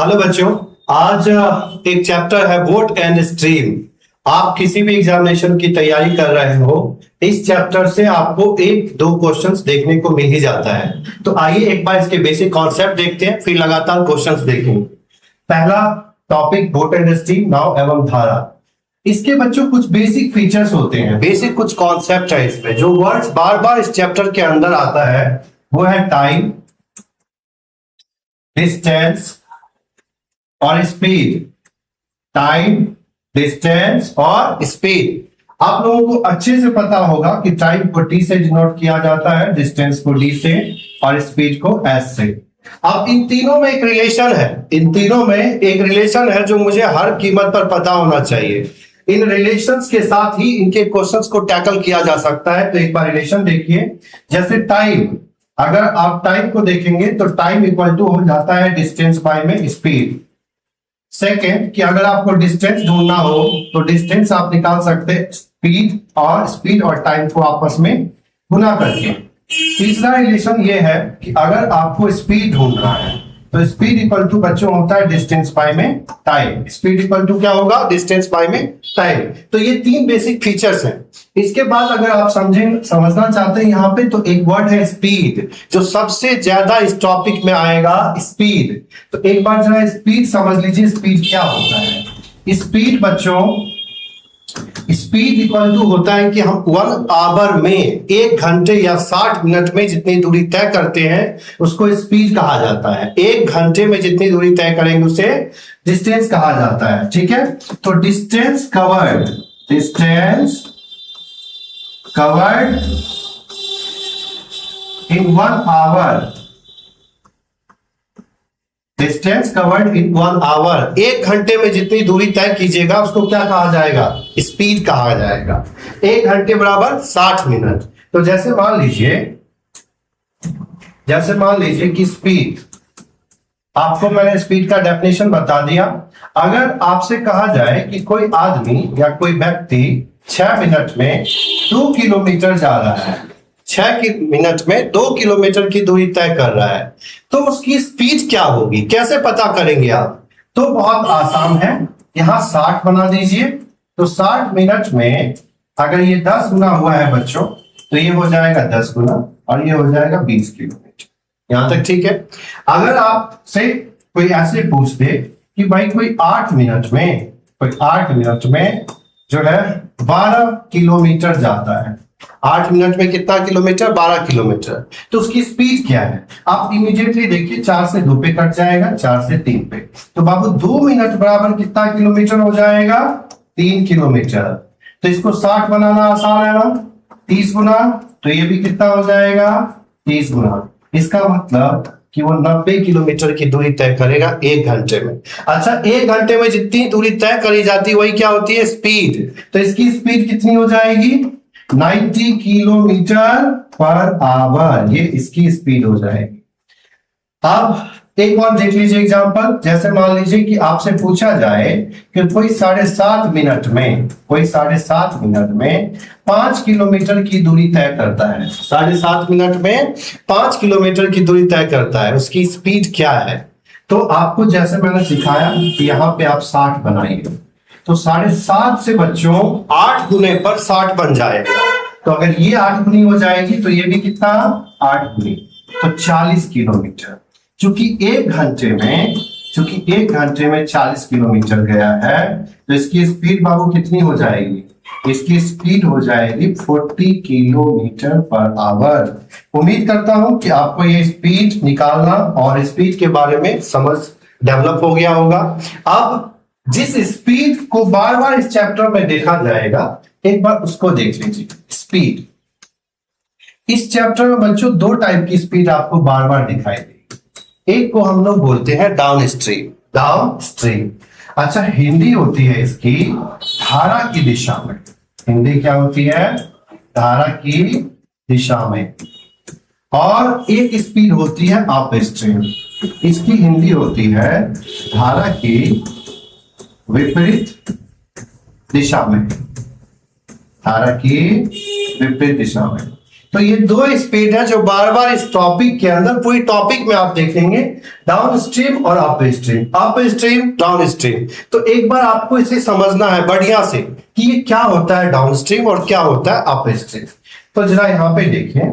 Hello बच्चों। आज एक चैप्टर है बोट एंड स्ट्रीम। आप किसी भी एग्जामिनेशन की तैयारी कर रहे हो, इस चैप्टर से आपको एक दो क्वेश्चंस देखने को मिल ही जाता है। तो आइए एक बार इसके बेसिक कॉन्सेप्ट देखते हैं, फिर लगातार क्वेश्चंस देखेंगे। पहला टॉपिक बोट एंड स्ट्रीम, नाव एवं धारा। इसके बच्चों कुछ बेसिक फीचर्स होते हैं, बेसिक कुछ कॉन्सेप्ट है इसमें। जो वर्ड्स बार बार इस चैप्टर के अंदर आता है वो है टाइम, डिस्टेंस और स्पीड। टाइम, डिस्टेंस और स्पीड। आप लोगों को अच्छे से पता होगा कि टाइम को टी से डिनोट किया जाता है, डिस्टेंस को डी से और स्पीड को एस से। अब इन तीनों में एक रिलेशन है, इन तीनों में एक रिलेशन है जो मुझे हर कीमत पर पता होना चाहिए। इन रिलेशंस के साथ ही इनके क्वेश्चंस को टैकल किया जा सकता है। तो एक बार रिलेशन देखिए, जैसे टाइम, अगर आप टाइम को देखेंगे तो टाइम इक्वल टू हो जाता है डिस्टेंस बाय में स्पीड। सेकेंड, कि अगर आपको डिस्टेंस ढूंढना हो तो डिस्टेंस आप निकाल सकते हैं स्पीड और टाइम को आपस में गुना करके। तीसरा रिलेशन ये है कि अगर आपको स्पीड ढूंढना है तो स्पीड इक्वल टू बच्चों होता है डिस्टेंस बाय में टाइम। स्पीड इक्वल टू क्या होगा? डिस्टेंस बाय में टाइम। तो ये तीन बेसिक फीचर्स हैं। इसके बाद अगर आप समझना चाहते हैं यहाँ पे, तो एक वर्ड है स्पीड, जो सबसे ज्यादा इस टॉपिक में आएगा, स्पीड। तो एक बार जरा स्पीड समझ लीजिए, स्पीड क्या होता है। स्पीड बच्चों, स्पीड इक्वल टू होता है कि हम 1 आवर में, 1 घंटे या 60 मिनट में जितनी दूरी तय करते हैं उसको स्पीड कहा जाता है। 1 घंटे में जितनी दूरी तय करेंगे उसे डिस्टेंस कहा जाता है। ठीक है, तो distance covered in 1 hour, distance covered in 1 hour, 1 घंटे में जितनी दूरी तय कीजिएगा उसको क्या कहा जाएगा? स्पीड कहा जाएगा। 1 घंटे बराबर 60 मिनट। तो जैसे मान लीजिए कि स्पीड, आपको मैंने स्पीड का डेफिनेशन बता दिया। अगर आपसे कहा जाए कि कोई आदमी या कोई व्यक्ति 6 मिनट में 2 किलोमीटर जा रहा है, 6 मिनट में 2 किलोमीटर की दूरी तय कर रहा है, तो उसकी स्पीड क्या होगी? कैसे पता करेंगे आप? तो बहुत आसान है, यहां 60 बना दीजिए। तो 60 मिनट में अगर ये 10 गुना हुआ है बच्चों, तो ये हो जाएगा 10 गुना और ये हो जाएगा 20 किलोमीटर। यहां तक ठीक है। अगर आपसे कोई ऐसे पूछ दे कि भाई कोई 8 मिनट में जो है 12 किलोमीटर जाता है, 8 मिनट में कितना किलोमीटर? 12 किलोमीटर। तो उसकी स्पीड क्या है? आप इमीडिएटली देखिए, 4 से 2 पे कट जाएगा, 4 से 3 पे। तो बाबू 2 मिनट बराबर कितना किलोमीटर हो जाएगा? 3 किलोमीटर। तो इसको 60 बनाना आसान है ना, 30 गुना, तो ये भी कितना हो जाएगा? 30 गुना। इसका मतलब कि वो 90 किलोमीटर की दूरी तय करेगा 1 घंटे में। अच्छा, 1 घंटे में जितनी दूरी तय करी जाती है वही क्या होती है? स्पीड। तो इसकी स्पीड कितनी हो जाएगी? 90 किलोमीटर पर आवर, ये इसकी स्पीड हो जाएगी। अब एक और देख लीजिए एग्जांपल। जैसे मान लीजिए कि आपसे पूछा जाए कि कोई 7.5 मिनट में 5 किलोमीटर की दूरी तय करता है, 7.5 मिनट में 5 किलोमीटर की दूरी तय करता है, उसकी स्पीड क्या है? तो आपको जैसे मैंने सिखाया कि यहाँ पे आप 60 बनाइए, तो 7.5 से बच्चों 8 गुने पर 60 बन जाएगा। तो अगर ये 8 गुनी हो जाएगी तो ये भी कितना? 8 गुनी, तो 40 किलोमीटर। चूंकि 1 घंटे में 40 किलोमीटर गया है, तो इसकी स्पीड बाबू कितनी हो जाएगी? इसकी स्पीड हो जाएगी 40 किलोमीटर पर आवर। उम्मीद करता हूं कि आपको ये स्पीड निकालना और स्पीड के बारे में समझ डेवलप हो गया होगा। अब जिस स्पीड को बार बार इस चैप्टर में देखा जाएगा, एक बार उसको देख लीजिए। स्पीड, इस चैप्टर में बच्चों 2 टाइप की स्पीड आपको बार बार दिखाई देगी। एक को हम लोग बोलते हैं डाउन स्ट्रीम। अच्छा, हिंदी होती है इसकी धारा की दिशा में। हिंदी क्या होती है? धारा की दिशा में। और एक स्पीड होती है अप स्ट्रीम, इसकी हिंदी होती है धारा की विपरीत दिशा में। धारा की विपरीत दिशा में। तो ये दो स्पीड है जो बार बार इस टॉपिक के अंदर, पूरी टॉपिक में आप देखेंगे, डाउन स्ट्रीम और अप स्ट्रीम डाउन स्ट्रीम। तो एक बार आपको इसे समझना है बढ़िया से कि ये क्या होता है डाउन स्ट्रीम और क्या होता है अप स्ट्रीम। तो जरा यहां पे देखिए,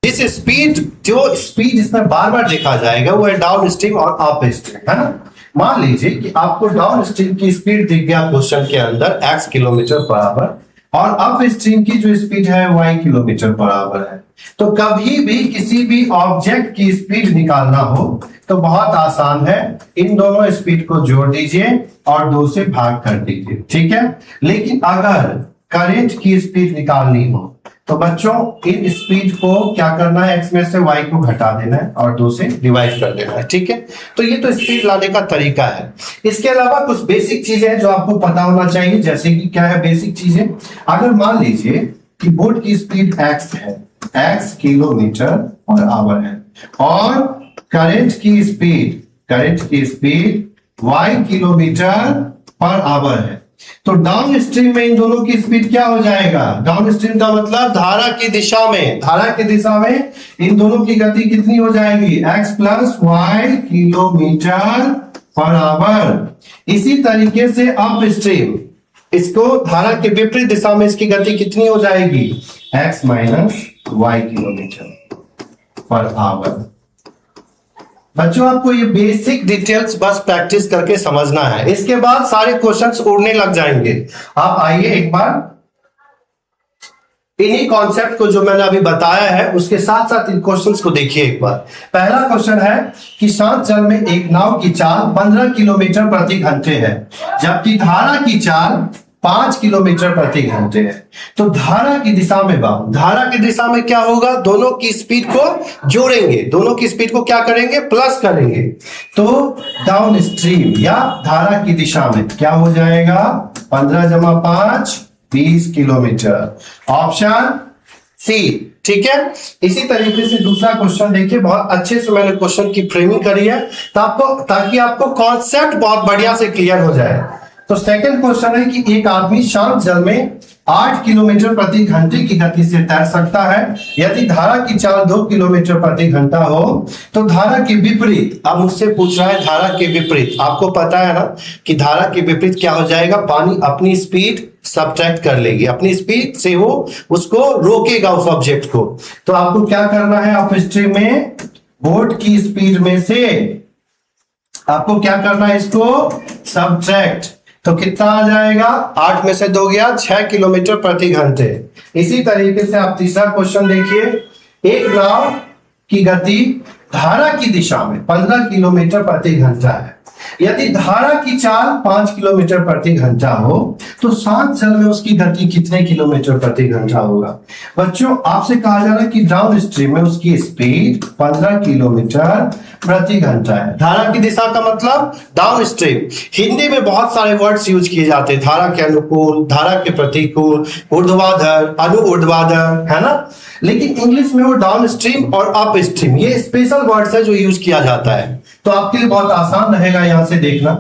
जिस स्पीड, जो स्पीड इसमें बार बार देखा जाएगा वो है डाउन स्ट्रीम और अप स्ट्रीम, है ना। मान लीजिए कि आपको डाउन स्ट्रीम की स्पीड दिख गया क्वेश्चन के अंदर x किलोमीटर पर आवर, और अप स्ट्रीम की जो स्पीड है y किलोमीटर पर आवर है। तो कभी भी किसी भी ऑब्जेक्ट की स्पीड निकालना हो तो बहुत आसान है, इन दोनों स्पीड को जोड़ दीजिए और 2 से भाग कर दीजिए, ठीक है। लेकिन अगर करंट की स्पीड निकालनी हो तो बच्चों इन स्पीड को क्या करना है, x में से y को घटा देना है और 2 से डिवाइड कर देना है, ठीक है। तो ये तो स्पीड लाने का तरीका है। इसके अलावा कुछ बेसिक चीजें हैं जो आपको पता होना चाहिए, जैसे कि क्या है बेसिक चीजें। अगर मान लीजिए कि बोट की स्पीड x है, x किलोमीटर पर आवर है, और करंट की speed y kilometre per our है, तो डाउन स्ट्रीम में इन दोनों की स्पीड क्या हो जाएगा, डाउन स्ट्रीम का मतलब धारा की दिशा में इन दोनों की गति कितनी हो जाएगी, x plus y kilometre per hour. इसी तरीके से अप स्ट्रीम, इसको धारा के विपरीत दिशा में इसकी गति कितनी हो जाएगी, x minus y kilometre per hour. बच्चों आपको ये बेसिक डिटेल्स बस प्रैक्टिस करके समझना है, इसके बाद सारे क्वेश्चंस उड़ने लग जाएंगे। आप आइए एक बार इन्हीं कॉन्सेप्ट को जो मैंने अभी बताया है उसके साथ साथ इन क्वेश्चंस को देखिए एक बार। पहला क्वेश्चन है कि शांत जल में एक नाव की चाल 15 किलोमीटर प्रति घंटे है, जबकि धारा की चाल 5 किलोमीटर प्रति घंटे है। तो धारा की दिशा में क्या होगा, दोनों की स्पीड को जोड़ेंगे, दोनों की स्पीड को क्या करेंगे, प्लस करेंगे। तो डाउन स्ट्रीम या धारा की दिशा में क्या हो जाएगा, 15 जमा 5 20 किलोमीटर, ऑप्शन सी, ठीक है। इसी तरीके से दूसरा क्वेश्चन देखिए, बहुत अच्छे से मैंने क्वेश्चन की फ्रेमिंग करी है ताकि आपको कॉन्सेप्ट बहुत बढ़िया से क्लियर हो जाए। तो सेकंड क्वेश्चन है कि एक आदमी शांत जल में 8 किलोमीटर प्रति घंटे की गति से तैर सकता है, यदि धारा की चाल 2 किलोमीटर प्रति घंटा हो तो धारा के विपरीत, अब मुझसे पूछ रहा है धारा के विपरीत, आपको पता है ना कि धारा के विपरीत क्या हो जाएगा, पानी अपनी स्पीड सब्ट्रैक्ट कर लेगी, अपनी स्पीड से वो उसको रोकेगा उस ऑब्जेक्ट को। तो आपको क्या करना है, अप स्ट्रीम में बोट की स्पीड में से आपको क्या करना है, इसको सब्ट्रैक्ट। तो कितना आ जाएगा, 8 में से 2 गया, 6 किलोमीटर प्रति घंटे। इसी तरीके से आप तीसरा क्वेश्चन देखिए, एक नाव की गति धारा की दिशा में 15 किलोमीटर प्रति घंटा है, यदि धारा की चाल 5 किलोमीटर प्रति घंटा हो तो शांत जल में उसकी गति कितने किलोमीटर प्रति घंटा होगा। बच्चों आपसे कहा जा रहा है कि डाउन स्ट्रीम में उसकी स्पीड 15 किलोमीटर प्रति घंटा है। धारा की दिशा का मतलब डाउन स्ट्रीम। हिंदी में बहुत सारे वर्ड्स यूज किए जाते हैं, धारा के अनुकूल, धारा के प्रतिकूल, ऊर्ध्वाधर, अनुऊर्ध्वाधर, है ना। लेकिन इंग्लिश में वो डाउन स्ट्रीम और अप स्ट्रीम ये स्पेशल वर्ड्स है जो यूज किया जाता है। तो आपके लिए बहुत आसान रहेगा यहां से देखना।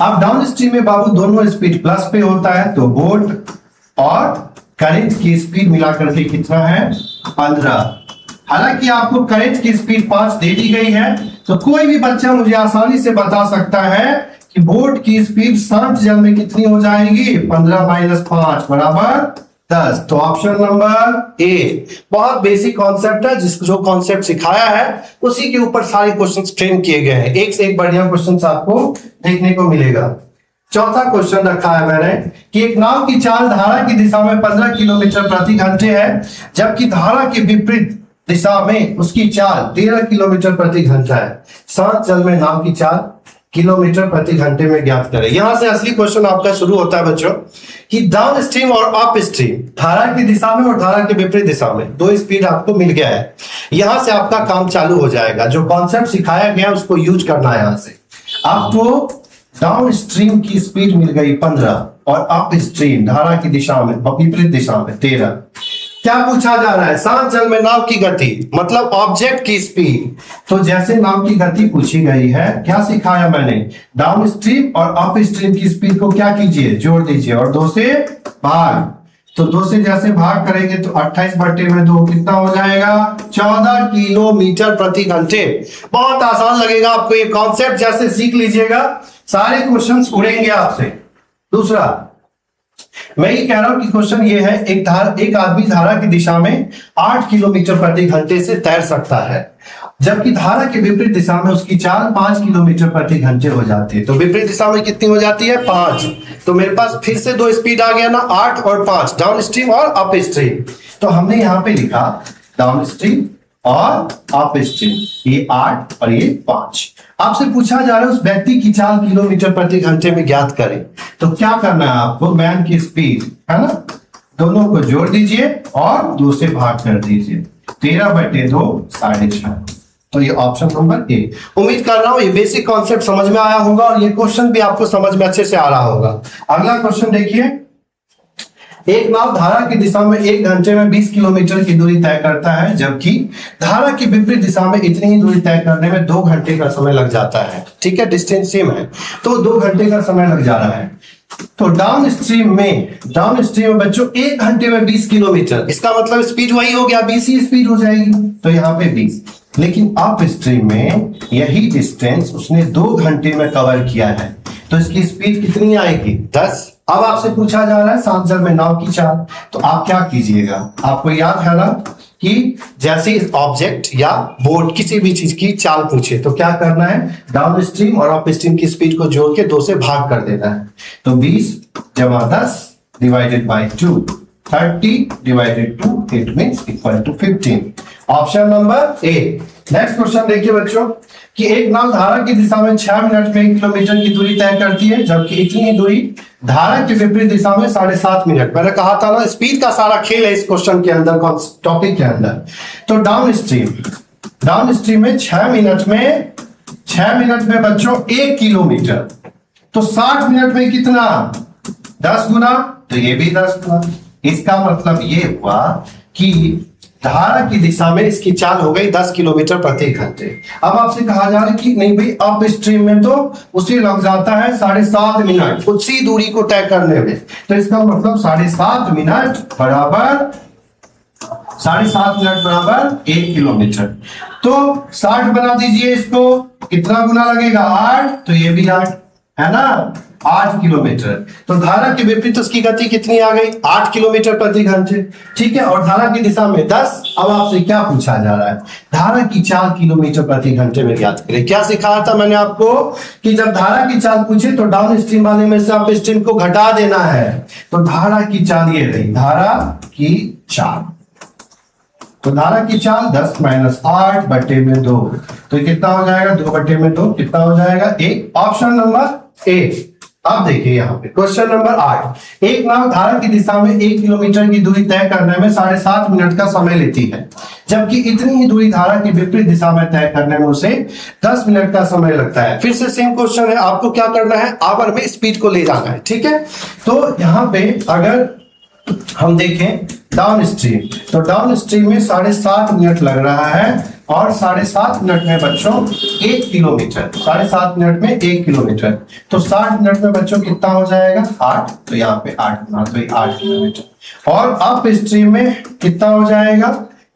अब डाउन स्ट्रीम में बाबू दोनों स्पीड प्लस पे होता है, तो बोट और करंट की स्पीड मिलाकर के कितना है, 15। हालांकि आपको करंट की स्पीड 5 दे दी गई है, तो कोई भी बच्चा मुझे आसानी से बता सकता है कि बोट की स्पीड शांत जल में कितनी हो जाएगी, 15 माइनस 5 बराबर 10। तो ऑप्शन नंबर ए। बहुत बेसिक कॉन्सेप्ट है, जो कॉन्सेप्ट सिखाया है उसी के ऊपर सारे क्वेश्चंस फ्रेम किए गए हैं। एक से एक बढ़िया क्वेश्चंस आपको देखने को मिलेगा। चौथा क्वेश्चन रखा है मैंने कि एक नाव की चाल धारा की दिशा में 15 किलोमीटर प्रति घंटे है, जबकि धारा के विपरीत दिशा में उसकी चाल 13 किलोमीटर प्रति घंटा है। शांत जल में नाव की चाल किलोमीटर प्रति घंटे में ज्ञात करें। यहां से असली क्वेश्चन आपका शुरू होता है बच्चों कि डाउन स्ट्रीम और अप स्ट्रीम, धारा की दिशा में और धारा के विपरीत दिशा में 2 स्पीड आपको मिल गया है। यहां से आपका काम चालू हो जाएगा, जो कॉन्सेप्ट सिखाया गया उसको यूज करना है। यहां से आपको डाउन स्ट्रीम की स्पीड मिल गई 15 और अप स्ट्रीम धारा की दिशा में विपरीत दिशा में 13। क्या पूछा जा रहा है, शांत जल में नाव की गति मतलब ऑब्जेक्ट की स्पीड। तो जैसे नाव की गति पूछी गई है, क्या सिखाया मैंने, डाउन स्ट्रीम और अप स्ट्रीम की स्पीड को क्या कीजिए, जोड़ दीजिए और 2 से भाग। तो 2 से जैसे भाग करेंगे तो 28/2 कितना हो जाएगा 14 किलोमीटर प्रति घंटे। बहुत आसान लगेगा आपको, ये कॉन्सेप्ट जैसे सीख लीजिएगा सारे क्वेश्चंस उड़ेंगे आपसे। दूसरा मैं ये कह रहा हूं कि क्वेश्चन ये है, एक आदमी धारा की दिशा में 8 किलोमीटर प्रति घंटे से तैर सकता है, जबकि धारा के विपरीत दिशा में उसकी चाल 5 किलोमीटर प्रति घंटे हो जाती है। तो विपरीत दिशा में कितनी हो जाती है 5। तो मेरे पास फिर से 2 स्पीड आ गया ना, 8 और 5, डाउन स्ट्रीम और अप स्ट्रीम। तो हमने यहां पे लिखा डाउन स्ट्रीम और अप स्ट्रीम, ये 8 और ये 5। आपसे पूछा जा रहा है उस व्यक्ति की चाल किलोमीटर प्रति घंटे में ज्ञात करें। तो क्या करना है आपको, मैन की स्पीड है ना, दोनों को जोड़ दीजिए और 2 से भाग कर दीजिए, 13/2 6.5। तो ये ऑप्शन नंबर ए। उम्मीद कर रहा हूं ये बेसिक कॉन्सेप्ट समझ में आया होगा और ये क्वेश्चन भी आपको समझ में अच्छे से आ रहा होगा। अगला क्वेश्चन देखिए, एक नाव धारा की दिशा में 1 घंटे में 20 किलोमीटर की दूरी तय करता है, जबकि धारा की विपरीत दिशा में इतनी ही दूरी तय करने में 2 घंटे का समय लग जाता है। ठीक है, डिस्टेंस सेम है तो 2 घंटे का समय लग जा रहा है। तो डाउन स्ट्रीम में बच्चों 1 घंटे में 20 किलोमीटर, इसका मतलब स्पीड वही हो गया, 20 ही स्पीड हो जाएगी, तो यहाँ पे 20। लेकिन अप स्ट्रीम में यही डिस्टेंस उसने 2 घंटे में कवर किया है, तो इसकी स्पीड कितनी आएगी 10। अब आपसे पूछा जा रहा है 7 जल में नाव की चाल, तो आप क्या कीजिएगा, आपको याद है ना कि जैसे इस ऑब्जेक्ट या बोट किसी भी चीज की चाल पूछे तो क्या करना है, डाउन स्ट्रीम और अप स्ट्रीम की स्पीड को जोड़ के 2 से भाग कर देना है। तो 20 + 10 divided by 2, 30 divided 2, it means equal to 15। Option number A. Next question देखिए बच्चों कि एक नाव धारा की दिशा में 6 मिनट में 1 किलोमीटर की दूरी तय करती है, जबकि इतनी ही दूरी धारा की विपरीत दिशा में 7.5 मिनट। मैंने कहा था ना स्पीड का सारा खेल है इस क्वेश्चन के अंदर, टॉपिक के अंदर। तो डाउन स्ट्रीम में 6 मिनट में बच्चों 1 किलोमीटर, तो 60 मिनट में कितना 10 गुना, तो ये भी 10 गुना। इसका मतलब ये हुआ कि धारा की दिशा में इसकी चाल हो गई 10 किलोमीटर प्रति घंटे। अब आपसे कहा जा रहा है कि नहीं भाई अप स्ट्रीम में तो उसे लग जाता है 7.5 मिनट उसी दूरी को तय करने में, तो इसका मतलब 7.5 मिनट बराबर 1 किलोमीटर। तो 60 बना दीजिए इसको, कितना गुना लगेगा 8, तो ये भी 8 है ना, 8 किलोमीटर। तो धारा के विपरीत उसकी गति कितनी आ गई 8 किलोमीटर प्रति घंटे। ठीक है, और धारा की दिशा में 10। अब आपसे क्या पूछा जा रहा है, धारा की चाल किलोमीटर प्रति घंटे में ज्ञात करें। क्या सिखाया था मैंने आपको कि जब धारा की चाल पूछे तो डाउन स्ट्रीम वाले में से अप स्ट्रीम को घटा देना है। तो धारा की चाल ये रही, धारा की चाल, तो धारा की चाल 10 - 8/2, तो कितना हो जाएगा 2/2, कितना हो जाएगा 1। ऑप्शन नंबर ए। अब देखिए यहाँ पे क्वेश्चन नंबर 8, एक नाव धारा की दिशा में 1 किलोमीटर की दूरी तय करने में 7.5 मिनट का समय लेती है, जबकि इतनी ही दूरी धारा की विपरीत दिशा में तय करने में उसे 10 मिनट का समय लगता है। फिर से सेम क्वेश्चन है, आपको क्या करना है, आवर में स्पीड को ले जाना है। ठीक है, तो यहाँ पे अगर हम देखें डाउन स्ट्रीम, तो डाउन स्ट्रीम में 7.5 मिनट लग रहा है, और 7.5 मिनट में बच्चों 1 किलोमीटर, 7.5 मिनट में 1 किलोमीटर, तो 60 मिनट में बच्चों कितना हो जाएगा 8, तो यहाँ पे 8 गुना, तो 8 किलोमीटर। और अप स्ट्रीम में कितना हो जाएगा,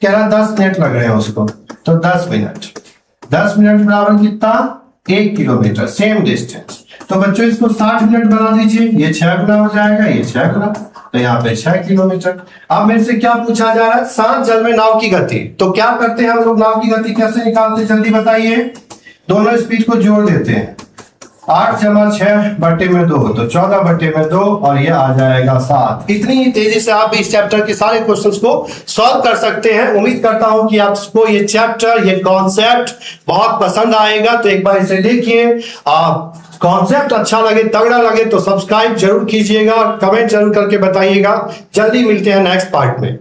कह रहा 10 मिनट लग रहे हैं उसको, तो 10 मिनट बराबर कितना 1 किलोमीटर, सेम डिस्टेंस। तो बच्चों इसको 60 मिनट बना दीजिए, ये 6 गुना हो जाएगा, ये 6 गुना, तो यहाँ पे 6 किलोमीटर। अब मेरे से क्या पूछा जा रहा है, 7 जल में नाव की गति। तो क्या करते हैं हम लोग, नाव की गति कैसे निकालते हैं जल्दी बताइए, दोनों स्पीड को जोड़ देते हैं, 8 + 6/2, तो 14/2, और ये आ जाएगा 7। इतनी ही तेजी से आप इस चैप्टर के सारे क्वेश्चंस को सॉल्व कर सकते हैं। उम्मीद करता हूं कि आपको ये चैप्टर, ये कॉन्सेप्ट बहुत पसंद आएगा। तो एक बार इसे देखिए, कॉन्सेप्ट अच्छा लगे, तगड़ा लगे तो सब्सक्राइब जरूर कीजिएगा, कमेंट जरूर करके बताइएगा। जल्दी मिलते हैं नेक्स्ट पार्ट में।